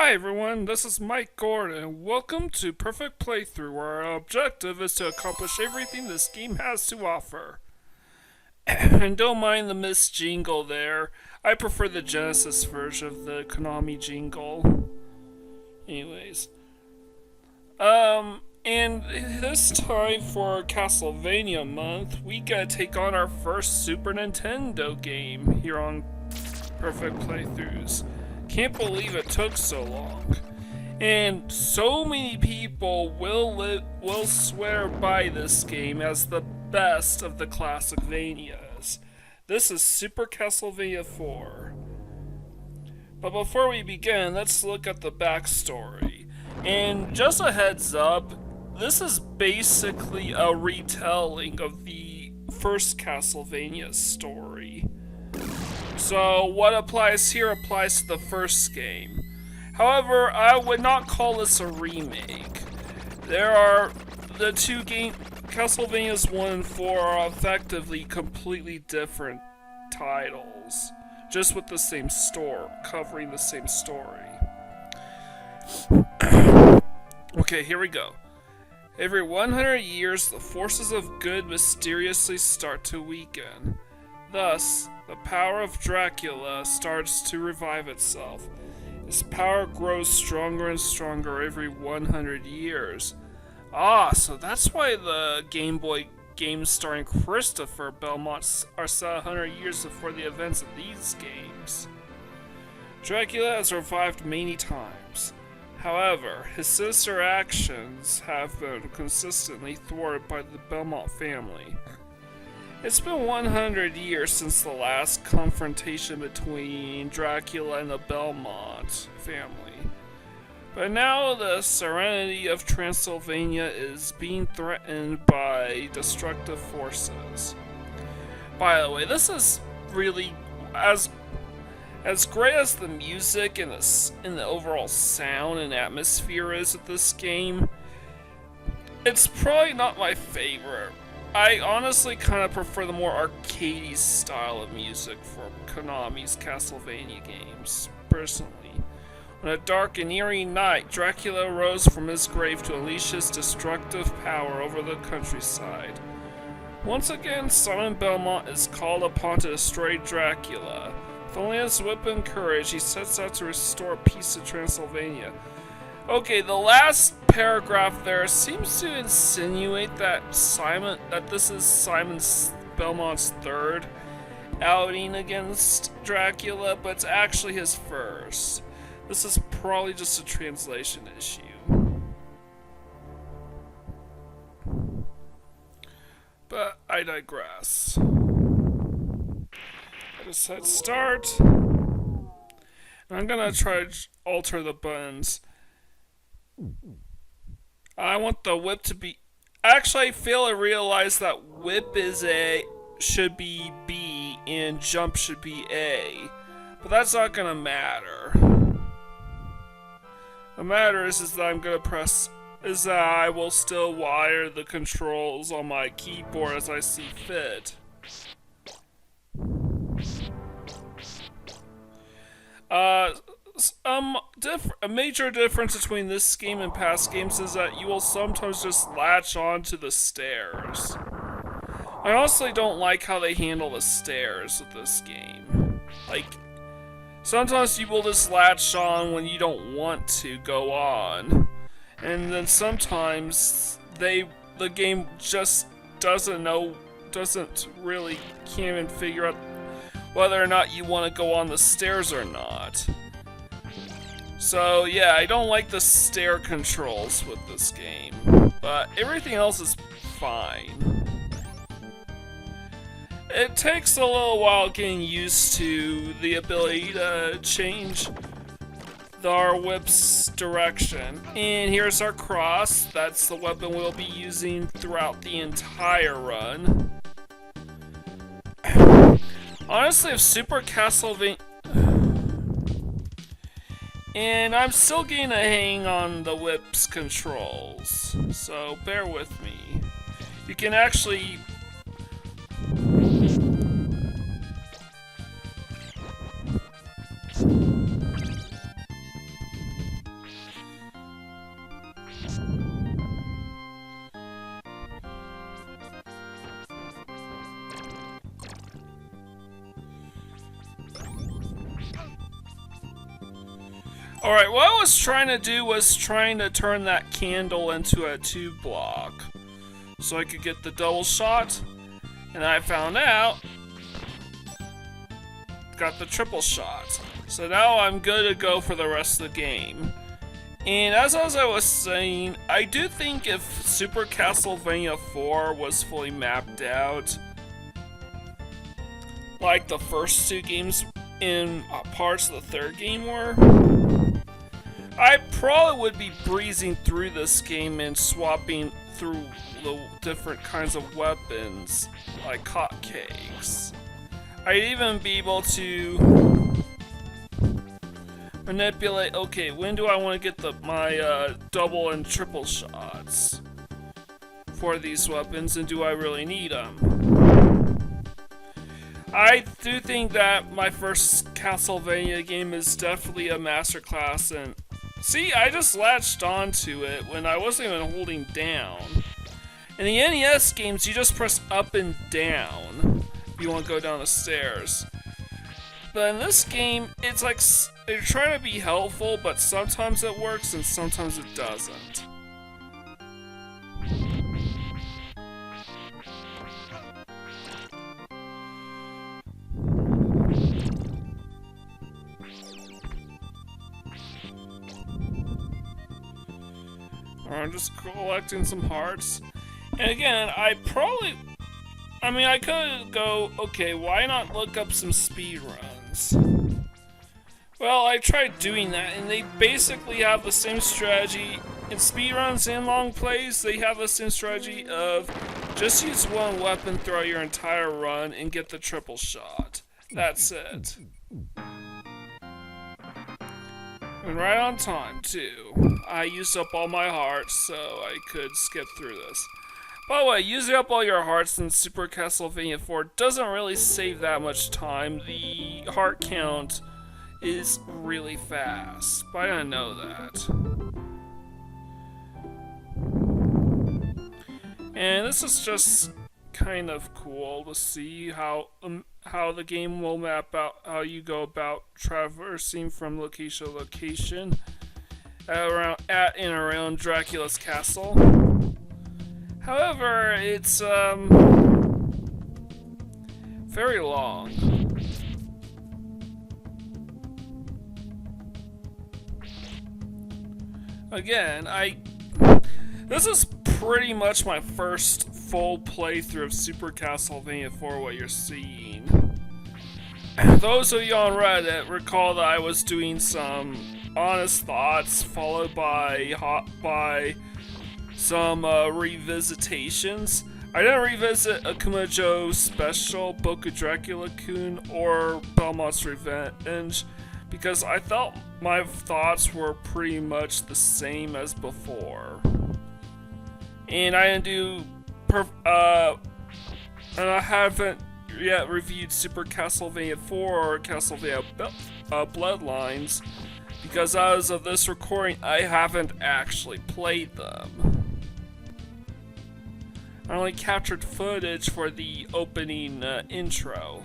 Hi everyone, this is Mike Gordon. Welcome to Perfect Playthrough, where our objective is to accomplish everything this game has to offer. And don't mind the missed jingle there. I prefer the Genesis version of the Konami jingle. Anyways. And this time for Castlevania month, we gotta take on our first Super Nintendo game here on Perfect Playthroughs. Can't believe it took so long. And so many people will swear by this game as the best of the classic Vanias. This is Super Castlevania 4. But before we begin, let's look at the backstory. And just a heads up, this is basically a retelling of the first Castlevania story. So what applies here applies to the first game. However, I would not call this a remake. There are the two Castlevanias 1 and 4 are effectively completely different titles, just with the same story, covering the same story. Okay, here we go. Every 100 years, the forces of good mysteriously start to weaken. Thus, the power of Dracula starts to revive itself. His power grows stronger and stronger every 100 years. So that's why the Game Boy games starring Christopher Belmont are set 100 years before the events of these games. Dracula has revived many times. However, his sinister actions have been consistently thwarted by the Belmont family. It's been 100 years since the last confrontation between Dracula and the Belmont family. But now the serenity of Transylvania is being threatened by destructive forces. By the way, this is really as great as the music and the overall sound and atmosphere is of this game. It's probably not my favorite. I honestly kind of prefer the more arcadey style of music for Konami's Castlevania games, personally. On a dark and eerie night, Dracula rose from his grave to unleash his destructive power over the countryside. Once again, Simon Belmont is called upon to destroy Dracula. With only his whip and courage, he sets out to restore peace to Transylvania. Okay, the last paragraph there seems to insinuate that this is Simon Belmont's third outing against Dracula, but it's actually his first. This is probably just a translation issue. But I digress. I just hit start. And I'm gonna try to alter the buttons. I want the whip to be... Actually, I fail to realize that whip should be B and jump should be A. But that's not gonna matter. What matters is that I will still wire the controls on my keyboard as I see fit. A major difference between this game and past games is that you will sometimes just latch onto the stairs. I honestly don't like how they handle the stairs with this game. Like, sometimes you will just latch on when you don't want to go on. And then sometimes the game just can't even figure out whether or not you want to go on the stairs or not. So yeah, I don't like the stair controls with this game, but everything else is fine. It takes a little while getting used to the ability to change our whip's direction. And here's our cross. That's the weapon we'll be using throughout the entire run. Honestly, if Super Castlevania... And I'm still getting a hang on the whip's controls, so bear with me. You can actually... Alright, what I was trying to do was trying to turn that candle into a 2-block. So I could get the double shot. And I found out, got the triple shot. So now I'm good to go for the rest of the game. And as I was saying, I do think if Super Castlevania 4 was fully mapped out, like the first 2 games in parts of the third game were, I probably would be breezing through this game and swapping through the different kinds of weapons like hotcakes. I'd even be able to manipulate, okay, when do I want to get my double and triple shots for these weapons, and do I really need them? I do think that my first Castlevania game is definitely a masterclass, and see, I just latched onto it when I wasn't even holding down. In the NES games, you just press up and down if you want to go down the stairs. But in this game, it's like they're trying to be helpful, but sometimes it works and sometimes it doesn't. I'm just collecting some hearts. And again, I could go, okay, why not look up some speedruns? Well, I tried doing that, and they basically have the same strategy. In speedruns and long plays, they have the same strategy of just use one weapon throughout your entire run and get the triple shot. That's it. And right on time, too. I used up all my hearts, so I could skip through this. By the way, using up all your hearts in Super Castlevania 4 doesn't really save that much time. The heart count is really fast, but I didn't know that. And this is just kind of cool to see how the game will map out how you go about traversing from location to location at and around Dracula's castle. However, it's very long. Again, this is pretty much my first full playthrough of Super Castlevania 4, what you're seeing. Those of you on Reddit recall that I was doing some honest thoughts followed by some revisitations. I didn't revisit Akuma Joe's special, Boku Dracula-kun, or Belmont's Revenge, because I felt my thoughts were pretty much the same as before. And I didn't do and I haven't yet reviewed Super Castlevania 4 or Castlevania Bloodlines, because as of this recording, I haven't actually played them. I only captured footage for the opening intro.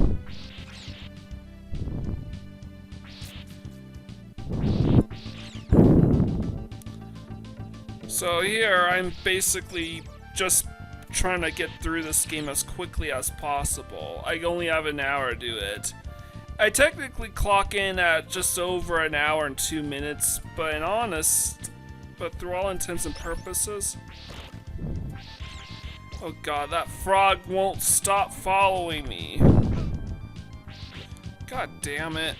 So here, I'm basically just trying to get through this game as quickly as possible. I only have an hour to do it. I technically clock in at just over an hour and 2 minutes, but through all intents and purposes... Oh god, that frog won't stop following me. God damn it.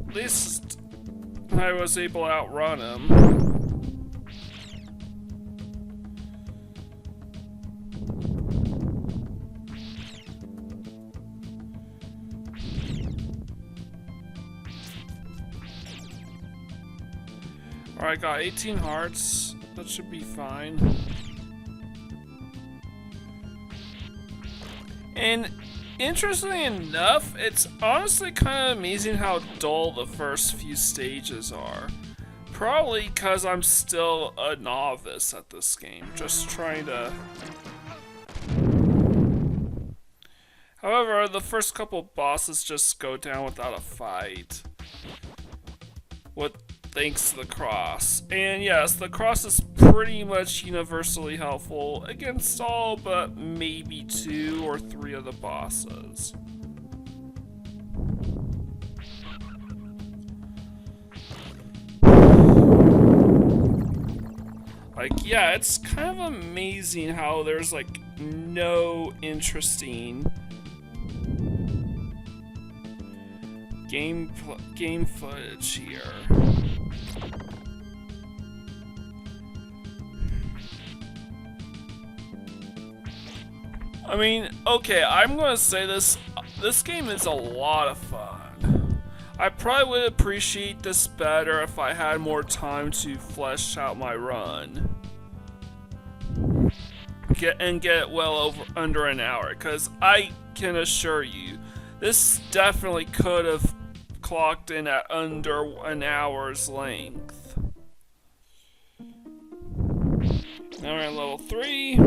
At least I was able to outrun him. Alright, got 18 hearts. That should be fine. And interestingly enough, it's honestly kind of amazing how dull the first few stages are. Probably because I'm still a novice at this game, just trying to... However, the first couple bosses just go down without a fight. Thanks to the cross. And yes, the cross is pretty much universally helpful against all but maybe 2 or 3 of the bosses. Like, yeah, it's kind of amazing how there's like no interesting game footage here. I mean, okay, I'm gonna say this game is a lot of fun. I probably would appreciate this better if I had more time to flesh out my run. Get it well over under an hour, because I can assure you, this definitely could have clocked in at under an hour's length. Now we're at level 3.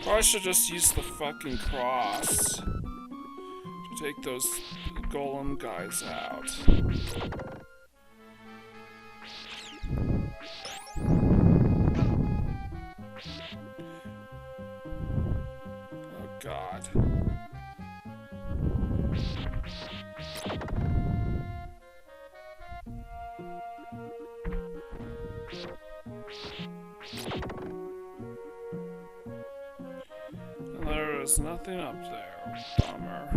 Probably should just use the fucking cross to take those golem guys out. Oh god. There's nothing up there. Bummer.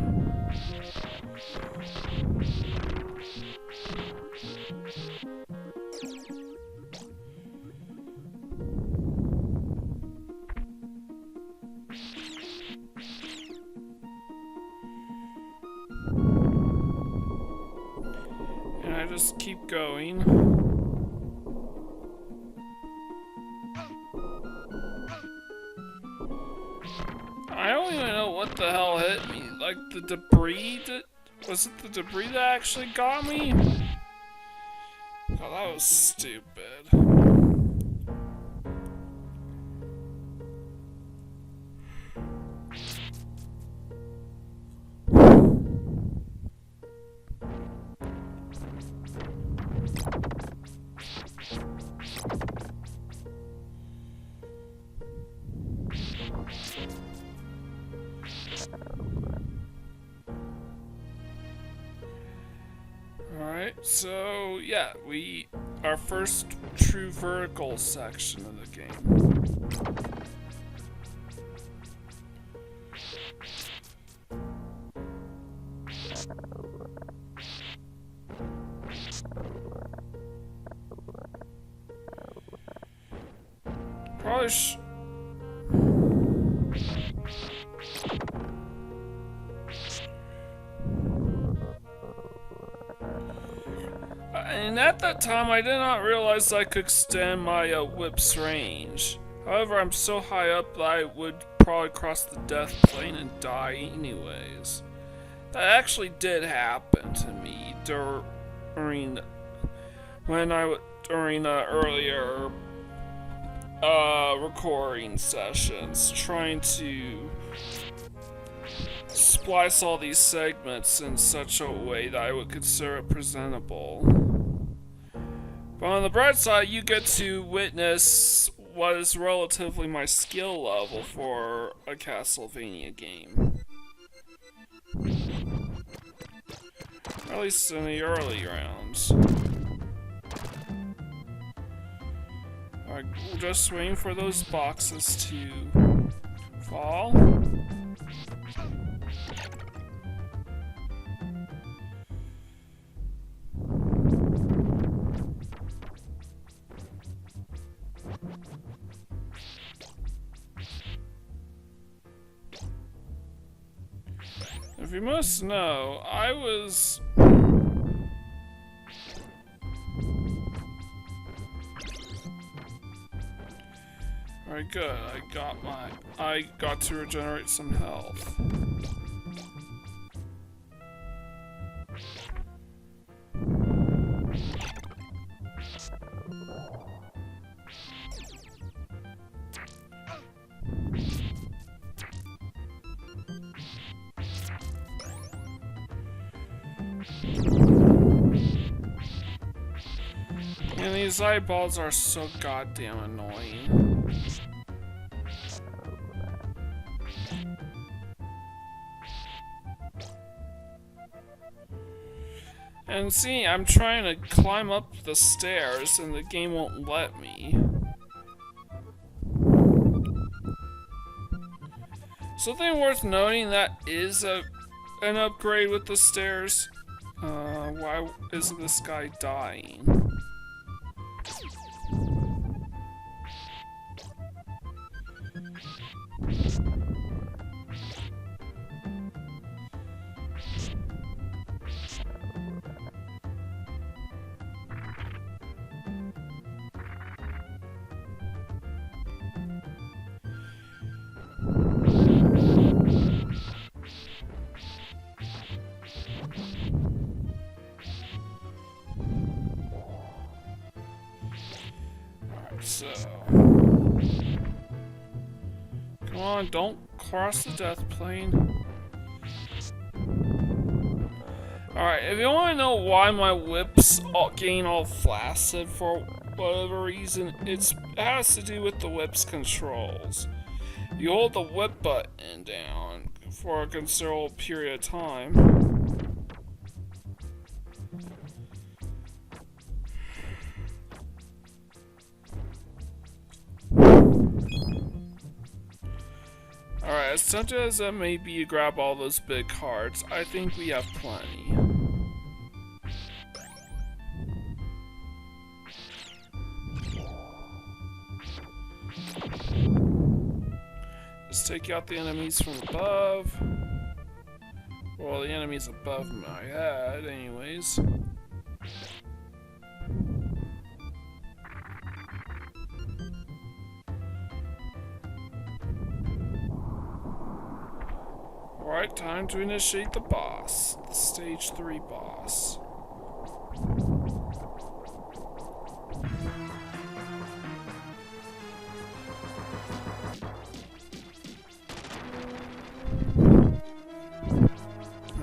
And I just keep going. I don't even know what the hell hit me. Like the debris was it the debris that actually got me? Oh, that was stupid. Alright, so yeah, our first true vertical section of the game. Probably and at that time, I did not realize I could extend my whip's range. However, I'm so high up that I would probably cross the death plane and die anyways. That actually did happen to me during earlier recording sessions, trying to splice all these segments in such a way that I would consider it presentable. But on the bright side, you get to witness what is relatively my skill level for a Castlevania game. At least in the early rounds. I'm just waiting for those boxes to fall. If you must know, I was... Alright, good. I got to regenerate some health. these eyeballs are so goddamn annoying. And see, I'm trying to climb up the stairs and the game won't let me. Something worth noting that is an upgrade with the stairs. Why isn't this guy dying? So, come on, don't cross the death plane. Alright, if you want to know why my whips gain all flaccid for whatever reason, it has to do with the whip's controls. You hold the whip button down for a considerable period of time. Alright, as tempted as that may be to grab all those big cards, I think we have plenty. Just take out the enemies from above. Well, the enemies above my head, anyways. Alright, time to initiate the boss. The stage 3 boss.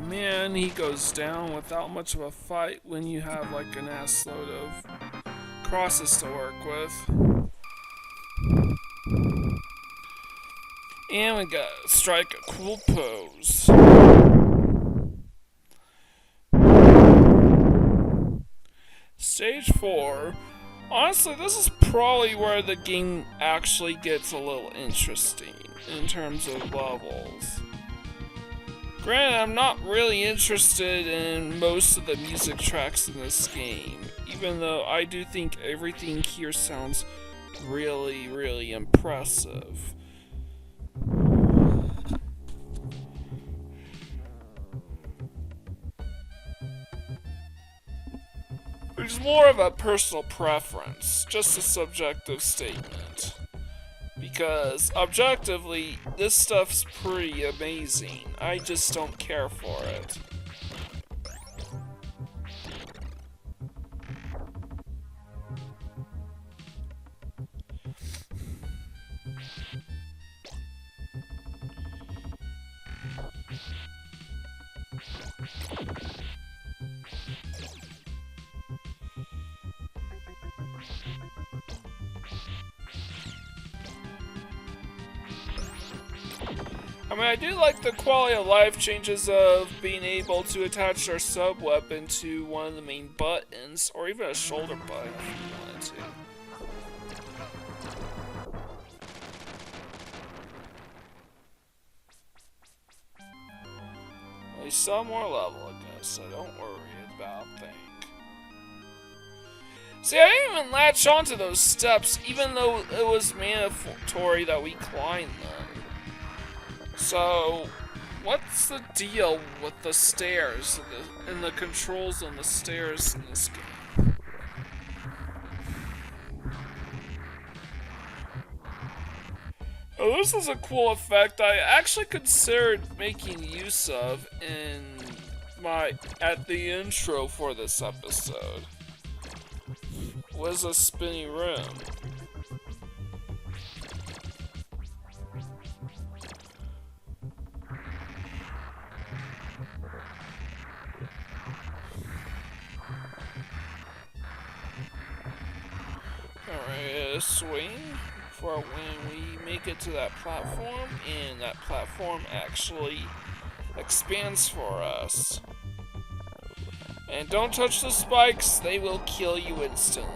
Man, he goes down without much of a fight when you have like an ass load of crosses to work with. And we gotta strike a cool pose. Stage 4. Honestly, this is probably where the game actually gets a little interesting in terms of levels. Granted, I'm not really interested in most of the music tracks in this game, even though I do think everything here sounds really, really impressive. It's more of a personal preference, just a subjective statement. Because, objectively, this stuff's pretty amazing. I just don't care for it. I mean, I do like the quality of life changes of being able to attach our sub-weapon to one of the main buttons, or even a shoulder button if you wanted to. We still have more level ago, so don't worry about a thing. See, I didn't even latch onto those steps, even though it was mandatory that we climb them. So, what's the deal with the stairs and the controls on the stairs in this game? Oh, this is a cool effect I actually considered making use of at the intro for this episode. Was a spinny room. swing for when we make it to that platform, and that platform actually expands for us. And don't touch the spikes, they will kill you instantly.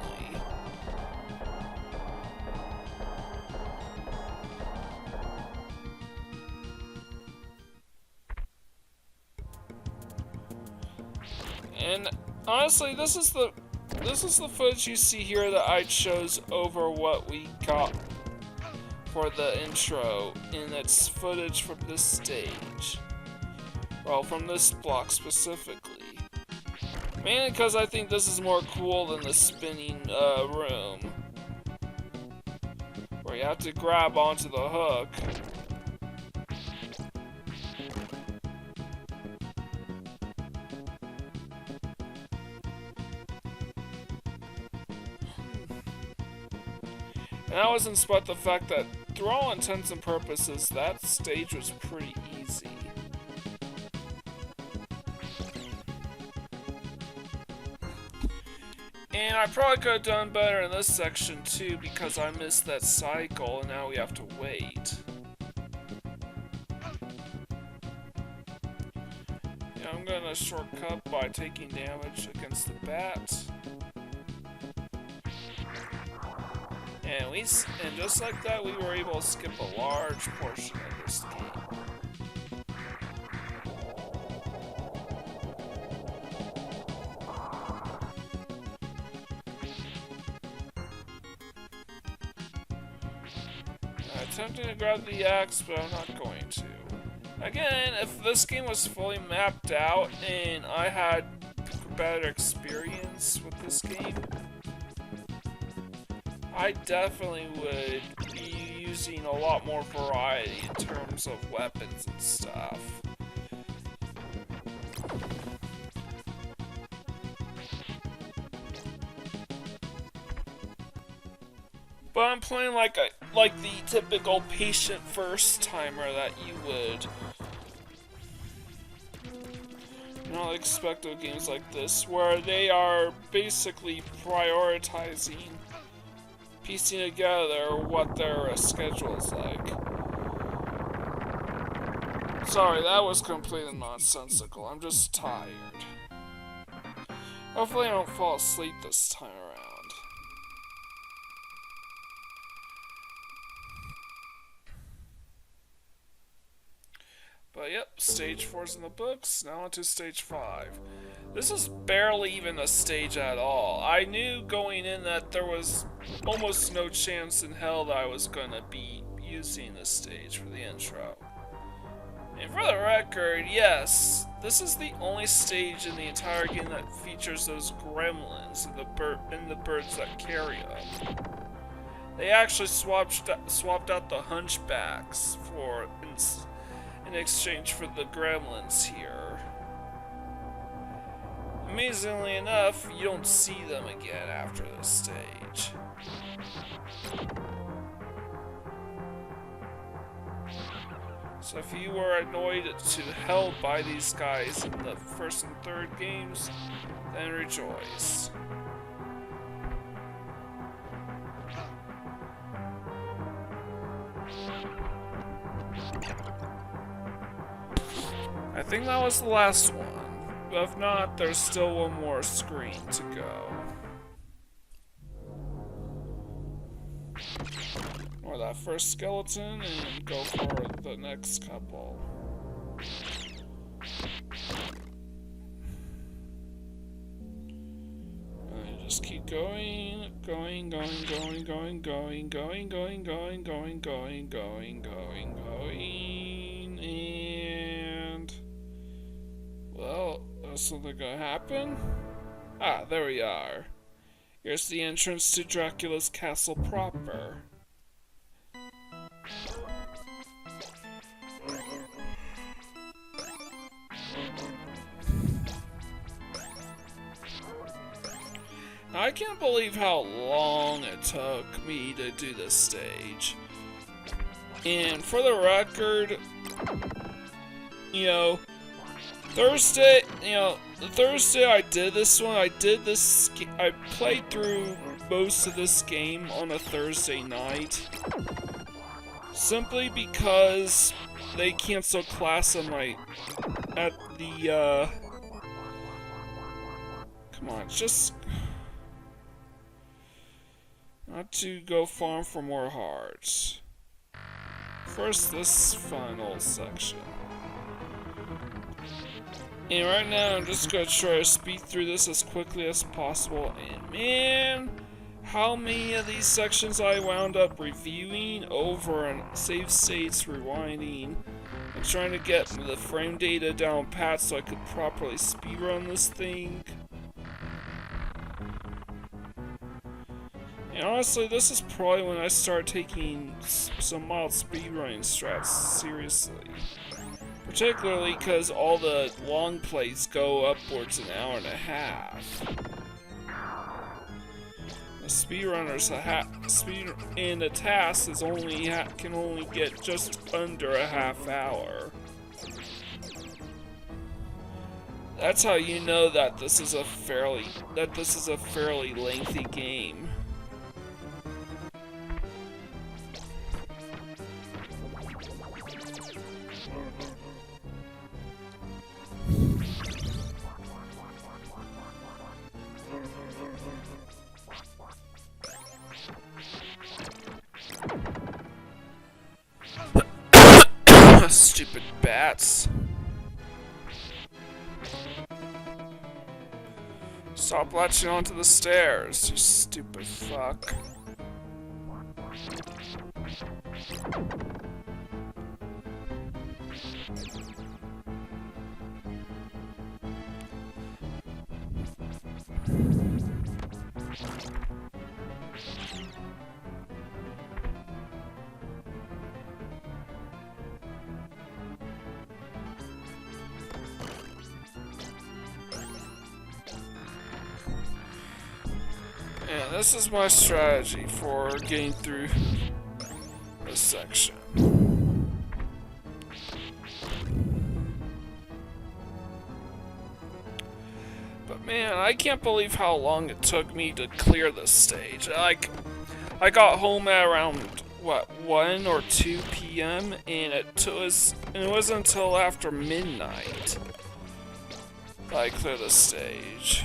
And honestly, this is the footage you see here that I chose over what we got for the intro, and it's footage from this stage. Well, from this block specifically. Mainly because I think this is more cool than the spinning room, where you have to grab onto the hook. And that was in spite of the fact that, through all intents and purposes, that stage was pretty easy. And I probably could have done better in this section too, because I missed that cycle and now we have to wait. Yeah, I'm gonna shortcut by taking damage against the bat. And just like that, we were able to skip a large portion of this game. I'm attempting to grab the axe, but I'm not going to. Again, if this game was fully mapped out and I had better experience with this game, I definitely would be using a lot more variety in terms of weapons and stuff. But I'm playing like the typical patient first timer that you would not expect of games like this, where they are basically prioritizing piecing together what their schedule is like. Sorry, that was completely nonsensical. I'm just tired. Hopefully I don't fall asleep this time around. But yep, stage 4's in the books, now on to stage 5. This is barely even a stage at all. I knew going in that there was almost no chance in hell that I was gonna be using this stage for the intro. And for the record, yes, this is the only stage in the entire game that features those gremlins and the birds that carry them. They actually swapped out the hunchbacks in exchange for the gremlins here. Amazingly enough, you don't see them again after this stage. So if you were annoyed to hell by these guys in the first and third games, then rejoice. I think that was the last one. But if not, there's still one more screen to go. Or that first skeleton, and go for the next couple. And just keep going, going, and... well, is something gonna happen? Ah, there we are. Here's the entrance to Dracula's castle proper. Now, I can't believe how long it took me to do this stage. And for the record, the Thursday I did this one, I played through most of this game on a Thursday night. Simply because they cancel class at the, come on, just... Not to go farm for more hearts. First, this final section. And right now, I'm just gonna try to speed through this as quickly as possible. And man, how many of these sections I wound up reviewing over and save states, rewinding, and trying to get the frame data down pat so I could properly speedrun this thing. And honestly, this is probably when I start taking some mild speedrunning strats seriously. Particularly because all the long plays go upwards an hour and a half. The speedrunners speed in a task is can only get just under a half hour. That's how you know that this is a fairly lengthy game. Stupid bats. Stop latching onto the stairs, you stupid fuck. Yeah, this is my strategy for getting through this section. But man, I can't believe how long it took me to clear this stage. Like, I got home at around, what, 1 or 2 p.m. and it wasn't until after midnight that I cleared the stage.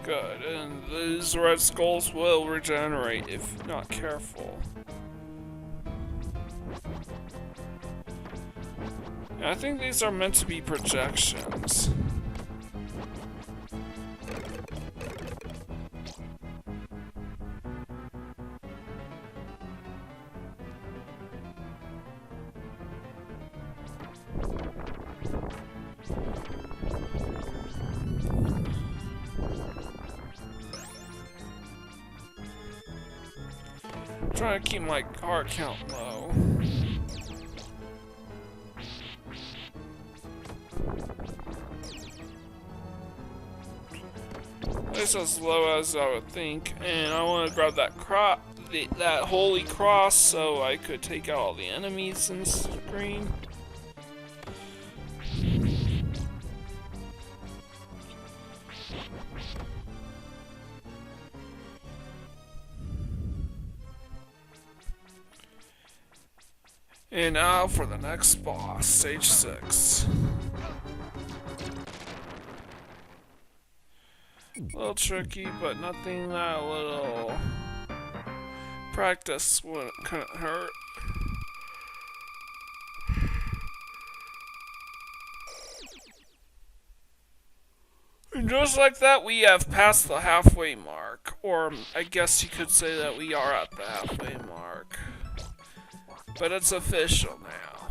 Good, and these red skulls will regenerate if not careful. And I think these are meant to be projections. Trying to keep my heart count low. At least as low as I would think. And I want to grab that that holy cross so I could take out all the enemies in the screen. And now for the next boss, stage 6. A little tricky, but nothing that a little practice couldn't hurt. And just like that, we have passed the halfway mark. Or I guess you could say that we are at the halfway mark. But it's official now.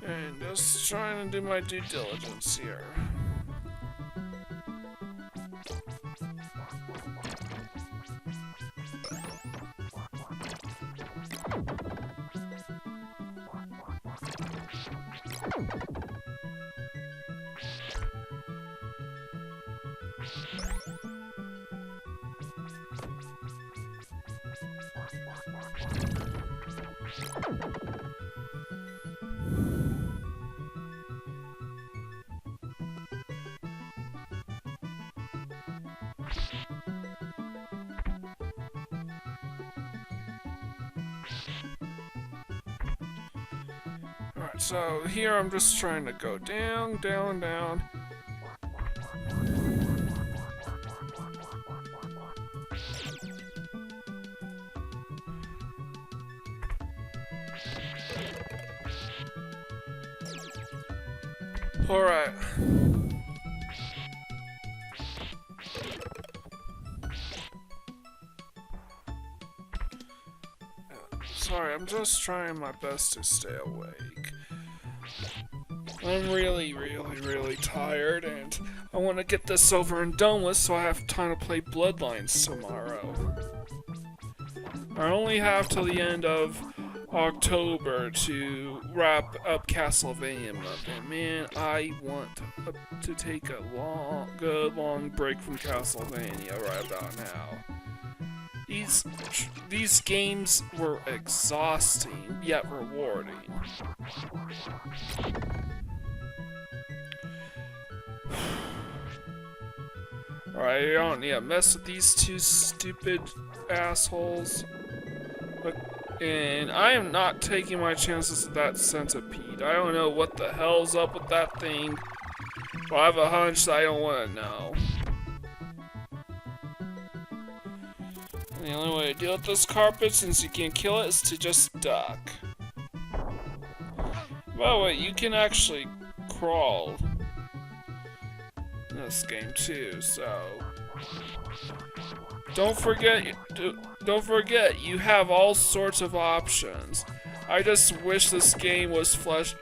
And just trying to do my due diligence here. Alright, so here I'm just trying to go down, down, down. Alright. Sorry, I'm just trying my best to stay awake. I'm really tired, and I want to get this over and done with so I have time to play Bloodlines tomorrow. I only have till the end of October to wrap up Castlevania month, and man, I want to take a good long break from Castlevania right about now. These games were exhausting, yet rewarding. Alright, I don't need to mess with these two stupid assholes. And I am not taking my chances with that centipede. I don't know what the hell's up with that thing, but I have a hunch that I don't want to know. And the only way to deal with this carpet, since you can't kill it, is to just duck. By the way, you can actually crawl in this game too, so don't forget, you have all sorts of options. I just wish this game was fleshed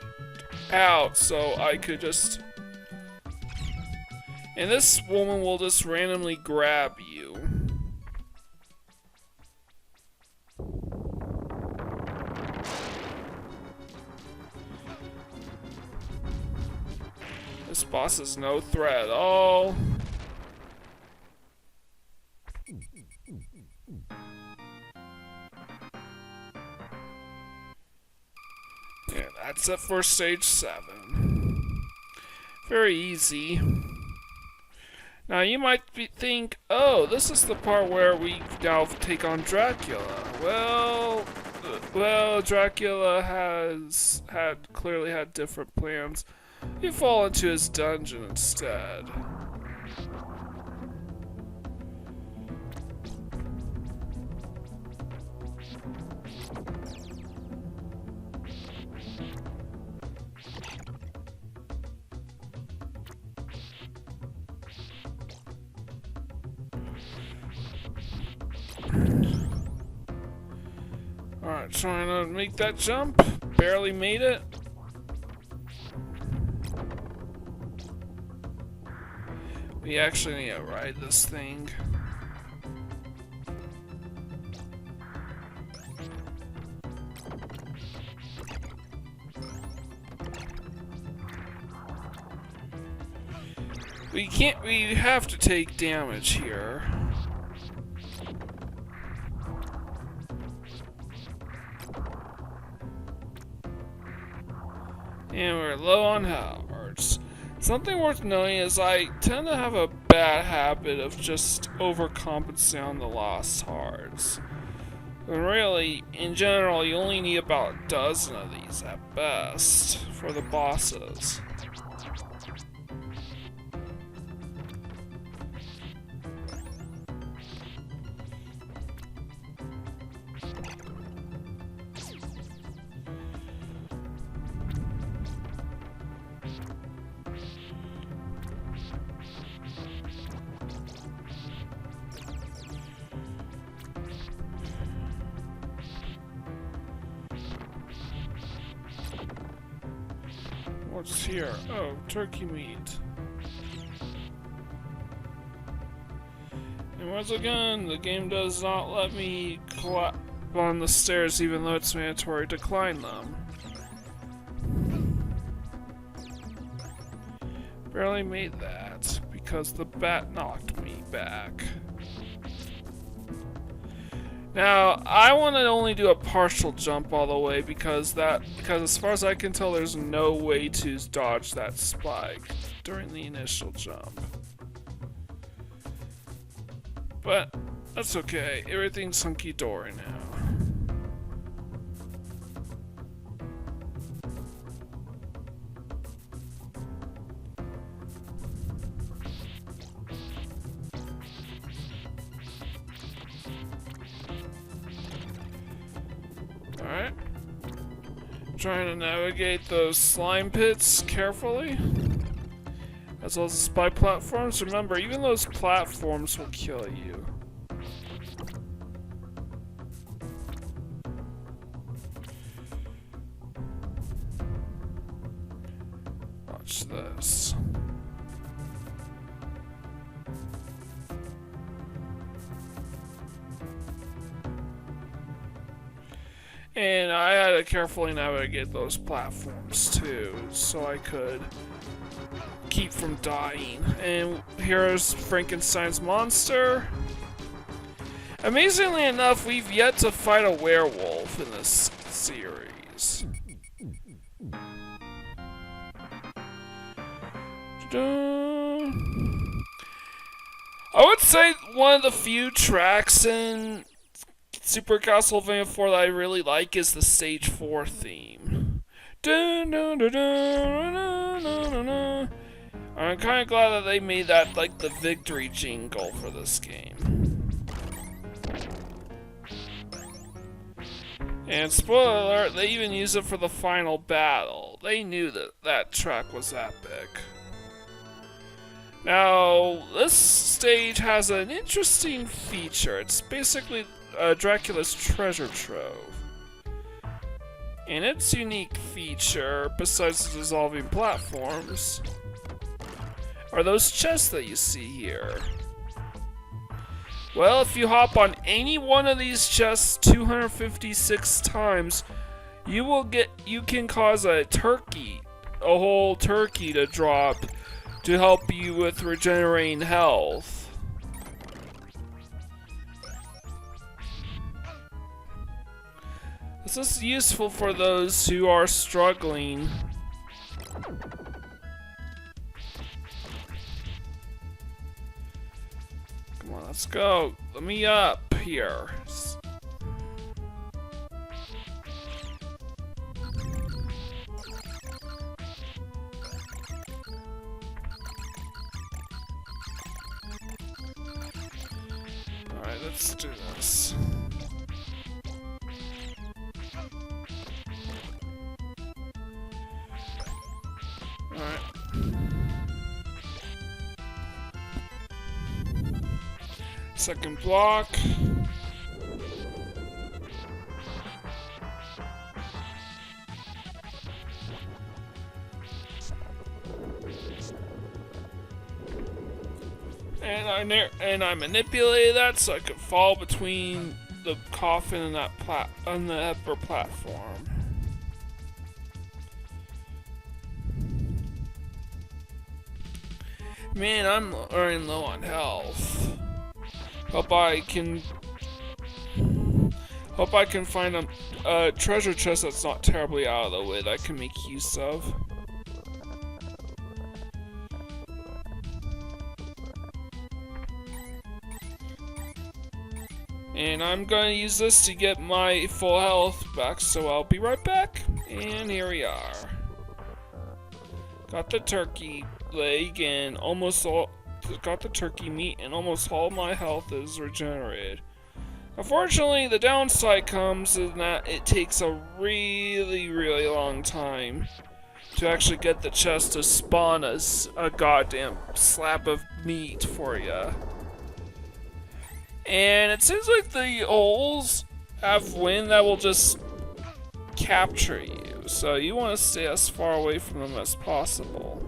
out so I could just... And this woman will just randomly grab you. This boss is no threat at all. Yeah, that's it for stage 7. Very easy. Now you might think, oh, this is the part where we now take on Dracula. Well, Dracula has clearly had different plans. You fall into his dungeon instead. Alright, trying to make that jump. Barely made it. We actually need to ride this thing. We have to take damage here. And we're low on hearts. Something worth knowing is I tend to have a bad habit of just overcompensating on the lost hearts. And really, in general, you only need about a dozen of these at best for the bosses. What's here? Oh, turkey meat. And once again, the game does not let me climb on the stairs even though it's mandatory to climb them. Barely made that because the bat knocked me back. Now, I want to only do a partial jump all the way because as far as I can tell, there's no way to dodge that spike during the initial jump. But that's okay. Everything's hunky-dory now. Alright. Trying to navigate those slime pits carefully. As well as the spy platforms. Remember, even those platforms will kill you. Watch this. And I had to carefully navigate those platforms too, so I could keep from dying. And here's Frankenstein's monster. Amazingly enough, we've yet to fight a werewolf in this series. I would say one of the few tracks in Super Castlevania 4 that I really like is the Stage 4 theme. I'm kind of glad that they made that like the victory jingle for this game. And spoiler alert, they even used it for the final battle. They knew that that track was epic. Now, this stage has an interesting feature. It's basically Dracula's treasure trove. And its unique feature, besides the dissolving platforms, are those chests that you see here. Well, if you hop on any one of these chests 256 times, you can cause a whole turkey to drop to help you with regenerating health. This is useful for those who are struggling. Come on, let's go. Let me up here. Alright, let's do this. Alright. Second block. And I manipulated that so I could fall between the coffin and that on the upper platform. Man, I'm running low on health. Hope I can find a treasure chest that's not terribly out of the way that I can make use of. And I'm gonna use this to get my full health back, so I'll be right back. And here we are. Got the turkey leg and got the turkey meat, and almost all my health is regenerated. Unfortunately, the downside comes in that it takes a really, really long time to actually get the chest to spawn as a goddamn slab of meat for you. And it seems like the holes have wind that will just capture you, so you want to stay as far away from them as possible.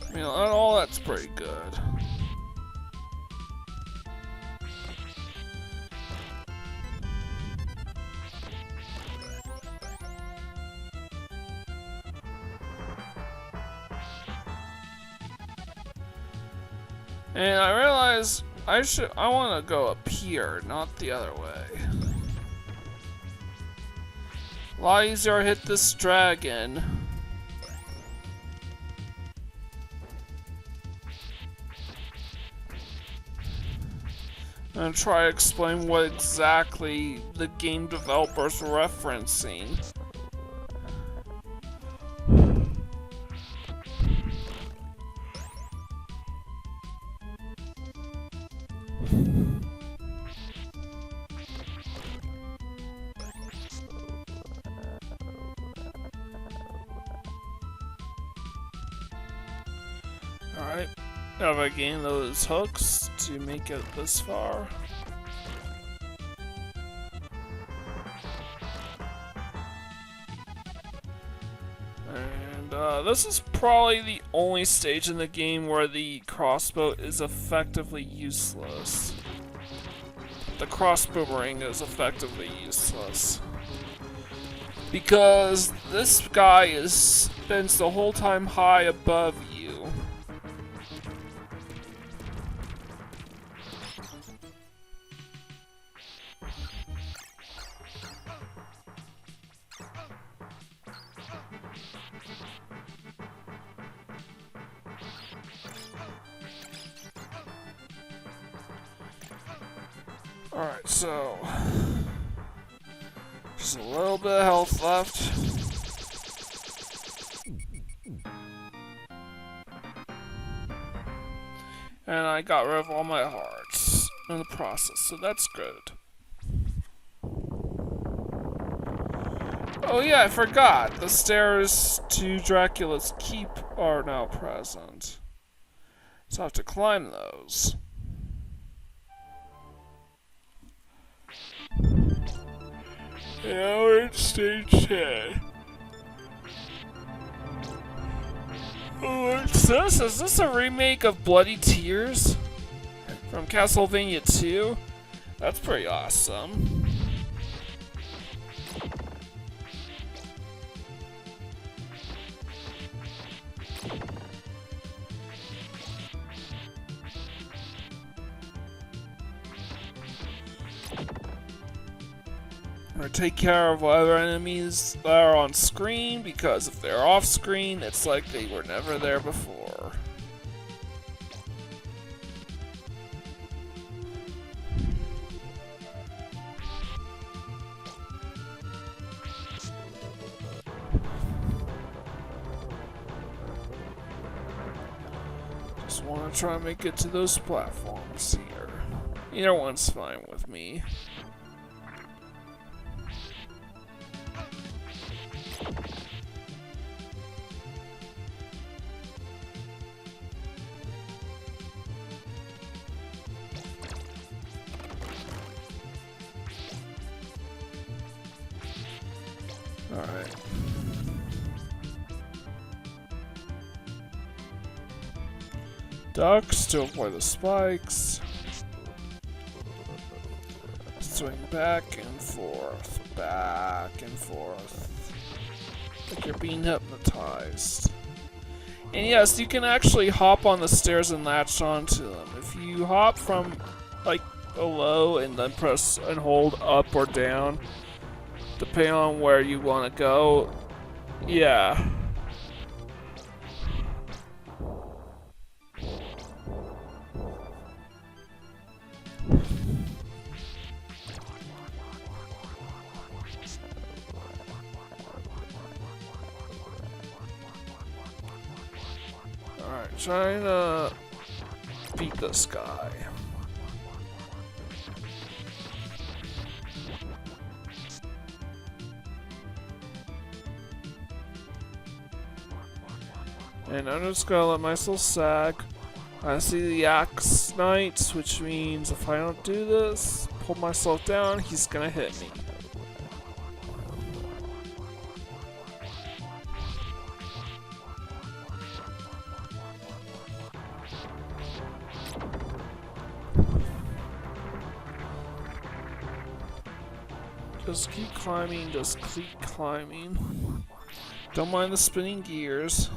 I mean, all that's pretty good. And I realized I want to go up here, not the other way. A lot easier to hit this dragon. I'm gonna try to explain what exactly the game developers were referencing. Alright, have I gained those hooks to make it this far? And this is probably the only stage in the game where the crossbow is effectively useless. The crossbow ring is effectively useless. Because this guy spends the whole time high above you. Alright, so just a little bit of health left. And I got rid of all my hearts in the process, so that's good. Oh yeah, I forgot. The stairs to Dracula's keep are now present. So I have to climb those. Now we're in stage 10. Oh, what's this? Is this a remake of Bloody Tears? From Castlevania 2? That's pretty awesome. Or take care of other enemies that are on screen, because if they're off screen, it's like they were never there before. Just want to try and make it to those platforms here. Either one's fine with me. Alright. Ducks to avoid the spikes. Swing back and forth, back and forth. Like you're being hypnotized. And yes, you can actually hop on the stairs and latch onto them. If you hop from like below and then press and hold up or down, depending on where you want to go, yeah. Alright, trying to beat this guy. And I'm just gonna let myself sag. I see the axe knights, which means if I don't do this, pull myself down, he's gonna hit me. Just keep climbing, just keep climbing. Don't mind the spinning gears.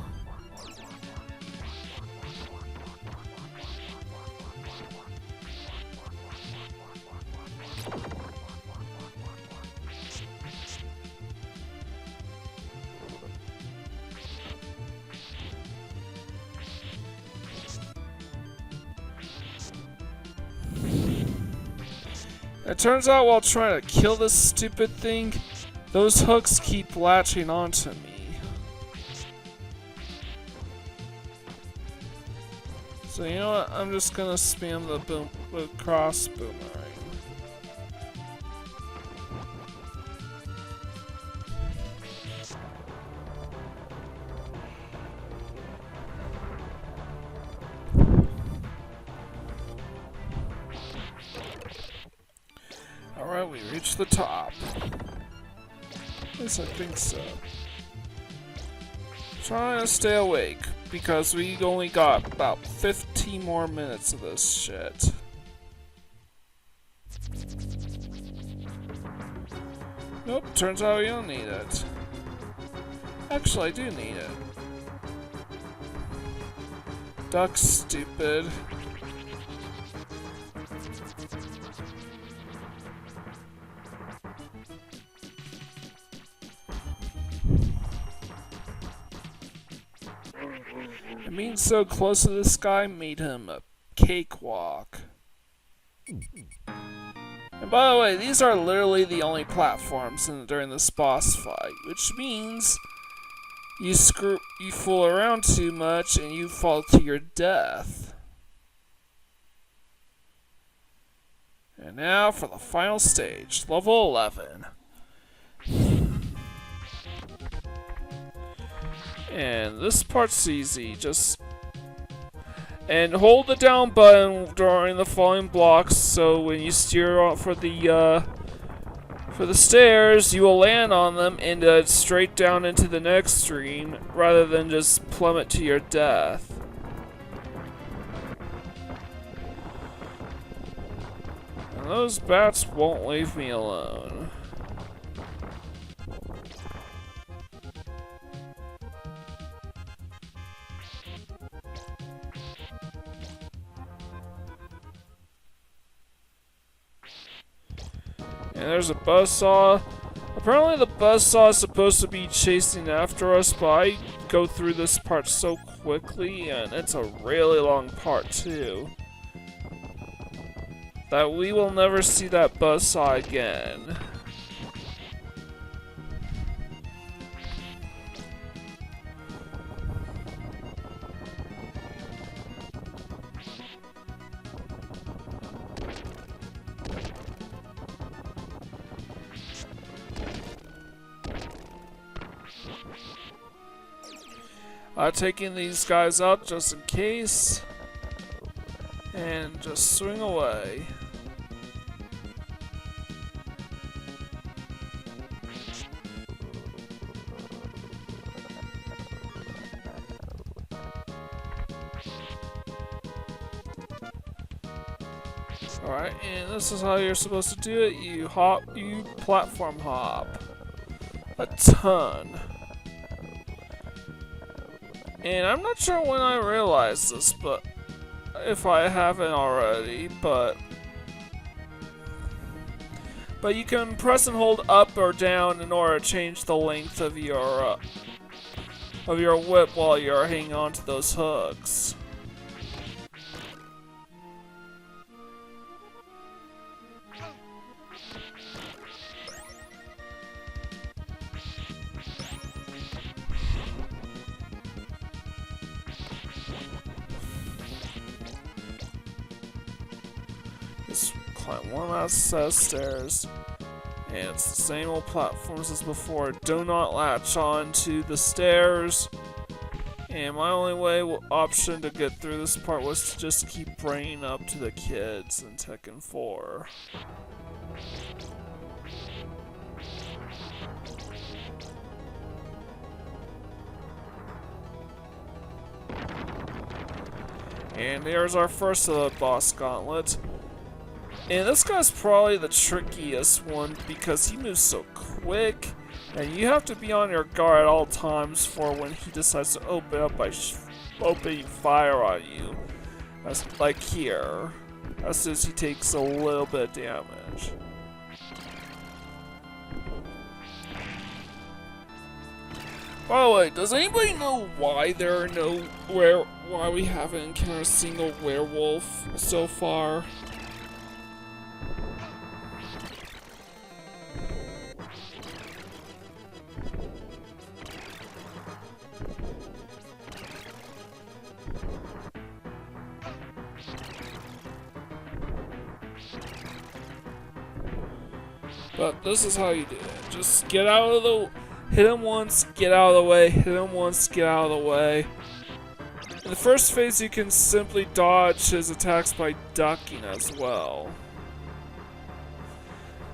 It turns out while trying to kill this stupid thing, those hooks keep latching onto me. So you know what? I'm just gonna spam the cross boomerang. Alright, we reached the top. At least I think so. Trying to stay awake, because we only got about 15 more minutes of this shit. Nope, turns out we don't need it. Actually, I do need it. Duck, stupid. Being so close to this guy made him a cakewalk. And by the way, these are literally the only platforms during this boss fight, which means you fool around too much and you fall to your death. And now for the final stage, level 11. And this part's easy, and hold the down button during the falling blocks, so when you steer off for the stairs, you will land on them and straight down into the next screen, rather than just plummet to your death. And those bats won't leave me alone. And there's a buzzsaw. Apparently the buzzsaw is supposed to be chasing after us, but I go through this part so quickly, and it's a really long part too, that we will never see that buzzsaw again. Taking these guys out just in case, and just swing away. Alright, and this is how you're supposed to do it. You platform hop a ton. And I'm not sure when I realized this, but if I haven't already, but you can press and hold up or down in order to change the length of your whip while you're hanging on to those hooks. Just climb one last set of stairs, and it's the same old platforms as before. Do not latch on to the stairs, and my only option to get through this part was to just keep bringing up to the kids in Tekken 4. And here's our first of the boss gauntlet. And this guy's probably the trickiest one because he moves so quick, and you have to be on your guard at all times for when he decides to open up by opening fire on you. As, like here, as soon as he takes a little bit of damage. By the way, does anybody know why why we haven't encountered a single werewolf so far? But this is how you do it. Just get out of the... Hit him once, get out of the way. Hit him once, get out of the way. In the first phase, you can simply dodge his attacks by ducking as well.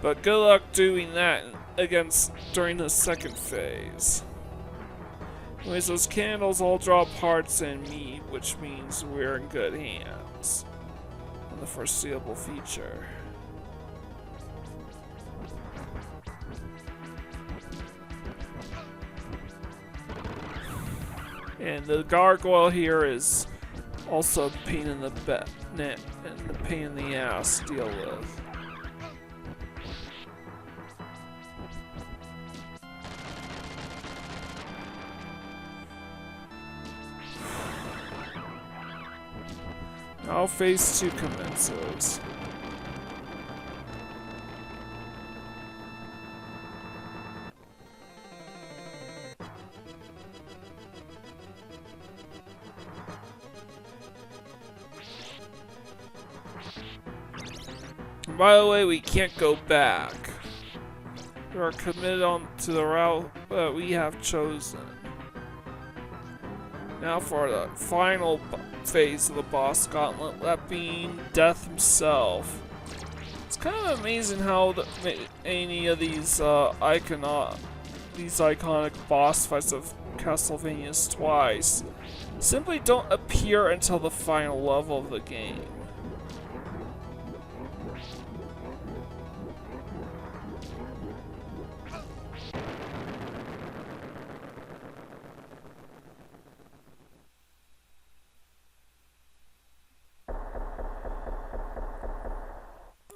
But good luck doing that during the second phase. Anyways, those candles all drop hearts and meat, which means we're in good hands. In the foreseeable future. And the gargoyle here is also a pain in the neck and a pain in the ass to deal with. Now phase 2 commences. And by the way, we can't go back. We are committed to the route that we have chosen. Now for the final phase of the boss gauntlet, that being Death himself. It's kind of amazing how any of these iconic boss fights of Castlevania's twice simply don't appear until the final level of the game.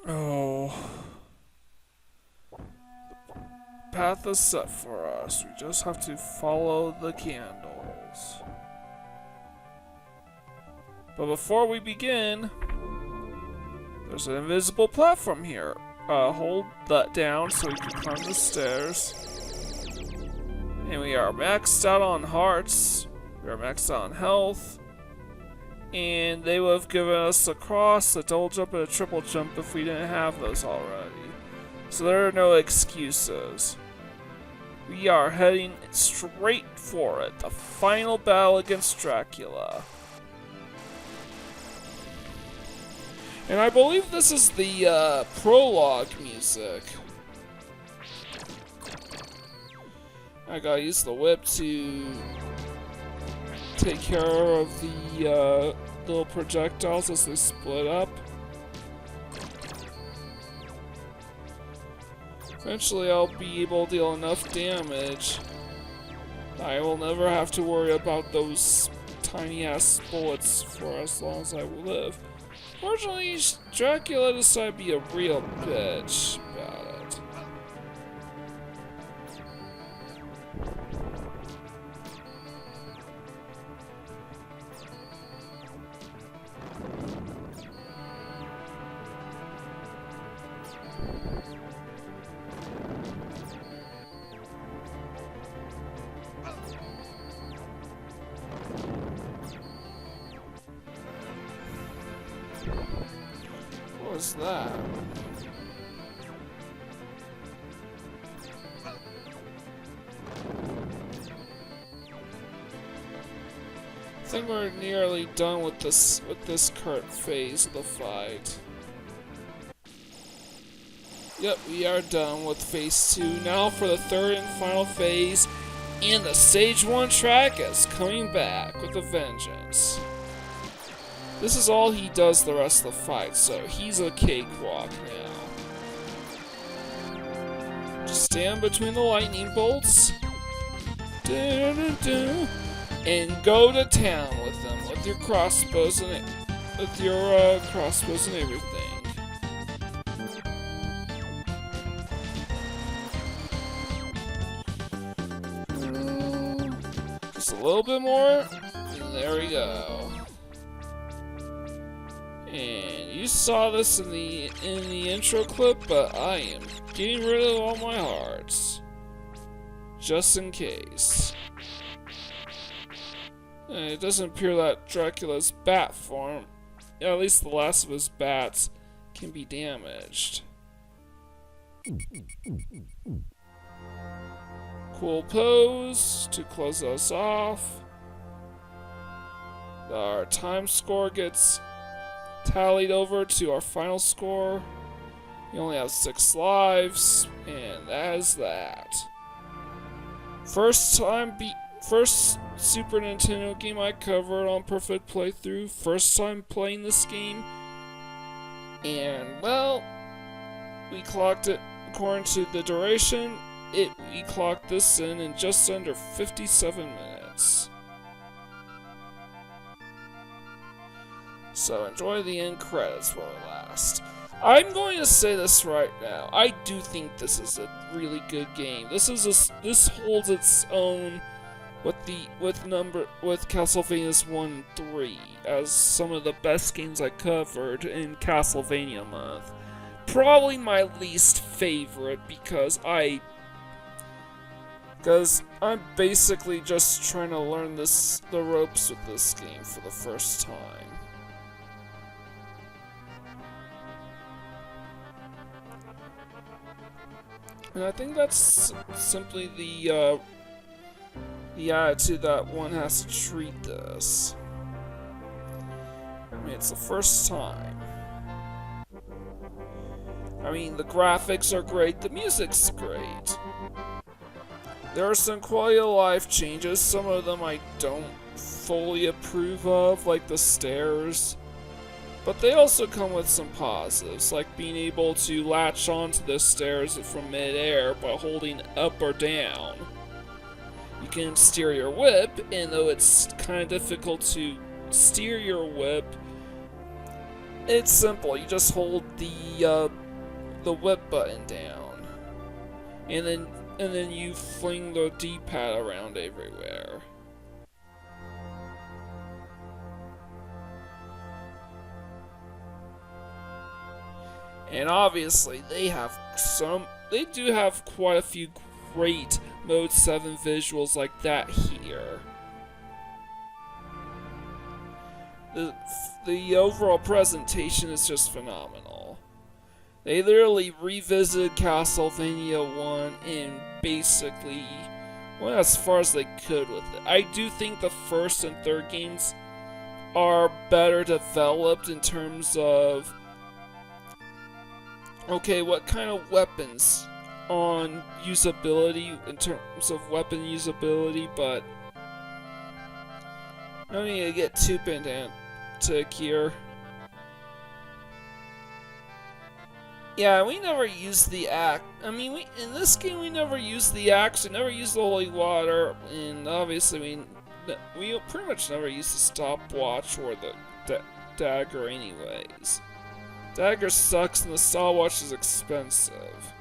Oh. The path is set for us. We just have to follow the candles. But before we begin, there's an invisible platform here. Hold that down so we can climb the stairs. And we are maxed out on hearts. We are maxed out on health. And they would have given us a cross, a double jump, and a triple jump if we didn't have those already. So there are no excuses. We are heading straight for it. The final battle against Dracula. And I believe this is the prologue music. I gotta use the whip to take care of the little projectiles as they split up. Eventually I'll be able to deal enough damage. I will never have to worry about those tiny ass bullets for as long as I will live. Fortunately, Dracula decided to be a real bitch about it. What was that? I think we're nearly done with this current phase of the fight. Yep, we are done with phase 2. Now for the third and final phase, and the stage 1 track is coming back with a vengeance. This is all he does the rest of the fight, so he's a cakewalk now. Just stand between the lightning bolts. And go to town with them, with your crossbows and everything. Just a little bit more, and there we go. And you saw this in the intro clip, but I am getting rid of all my hearts, just in case. And it doesn't appear that Dracula's bat form, at least the last of his bats, can be damaged. Cool pose to close us off. Our time score gets tallied over to our final score. We only have 6 lives, and that is that. First Super Nintendo game I covered on Perfect Playthrough. First time playing this game. And, well, we clocked it according to the duration. We clocked this in just under 57 minutes. So enjoy the end credits while it lasts. I'm going to say this right now. I do think this is a really good game. This holds its own with Castlevania's 1 and 3 as some of the best games I covered in Castlevania month. Probably my least favorite because I'm basically just trying to learn the ropes with this game for the first time. And I think that's simply the attitude that one has to treat this. I mean, it's the first time. I mean, the graphics are great, the music's great. There are some quality of life changes, some of them I don't fully approve of, like the stairs. But they also come with some positives, like being able to latch onto the stairs from mid-air by holding up or down. You can steer your whip, and though it's kind of difficult to steer your whip, it's simple. You just hold the whip button down, and then you fling the D-pad around everywhere. And obviously, they do have quite a few great Mode 7 visuals like that here. The overall presentation is just phenomenal. They literally revisited Castlevania 1 and basically went as far as they could with it. I do think the first and third games are better developed in terms of okay, what kind of weapons on usability, in terms of weapon usability, but no need to get too pedantic here. Yeah, we never used the axe. I mean, in this game we never used the axe, we never used the holy water, and obviously we pretty much never used the stopwatch or the dagger anyways. Dagger sucks and the stopwatch is expensive.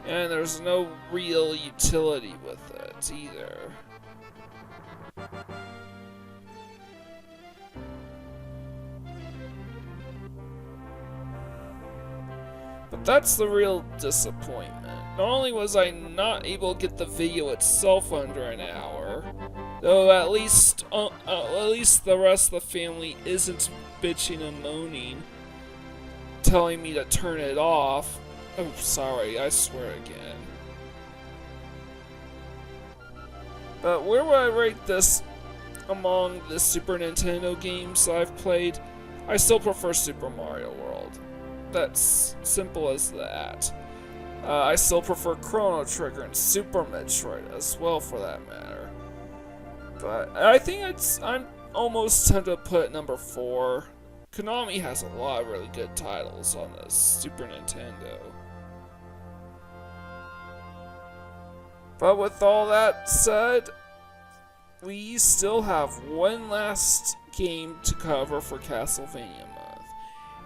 And there's no real utility with it either. But that's the real disappointment. Not only was I not able to get the video itself under an hour, though at least the rest of the family isn't bitching and moaning, telling me to turn it off. Oh, sorry, I swear again. But where would I rate this among the Super Nintendo games I've played? I still prefer Super Mario World. That's simple as that. I still prefer Chrono Trigger and Super Metroid as well, for that matter. But I think I'm almost tempted to put it number 4. Konami has a lot of really good titles on the Super Nintendo. But with all that said, we still have one last game to cover for Castlevania month.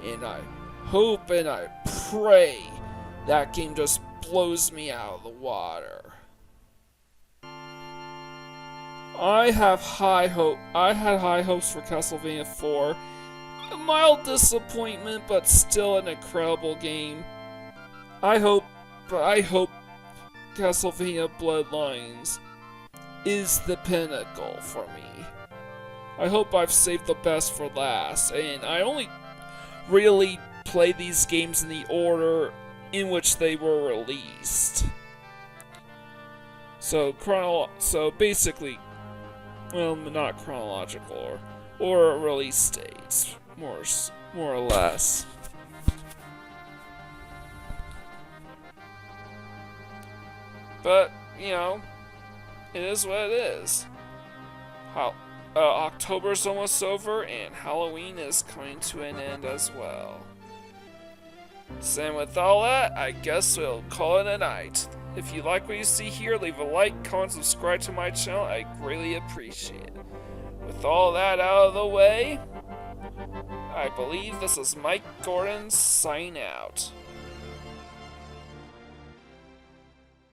And I hope and I pray that game just blows me out of the water. I had high hopes for Castlevania 4. A mild disappointment, but still an incredible game. I hope Castlevania Bloodlines is the pinnacle for me. I hope I've saved the best for last, and I only really play these games in the order in which they were released. So basically, well, not chronological or release dates, more or less. But you know, it is what it is. October's almost over, and Halloween is coming to an end as well. So with all that, I guess we'll call it a night. If you like what you see here, leave a like, comment, subscribe to my channel. I greatly appreciate it. With all that out of the way, I believe this is Mike Gordon signing out.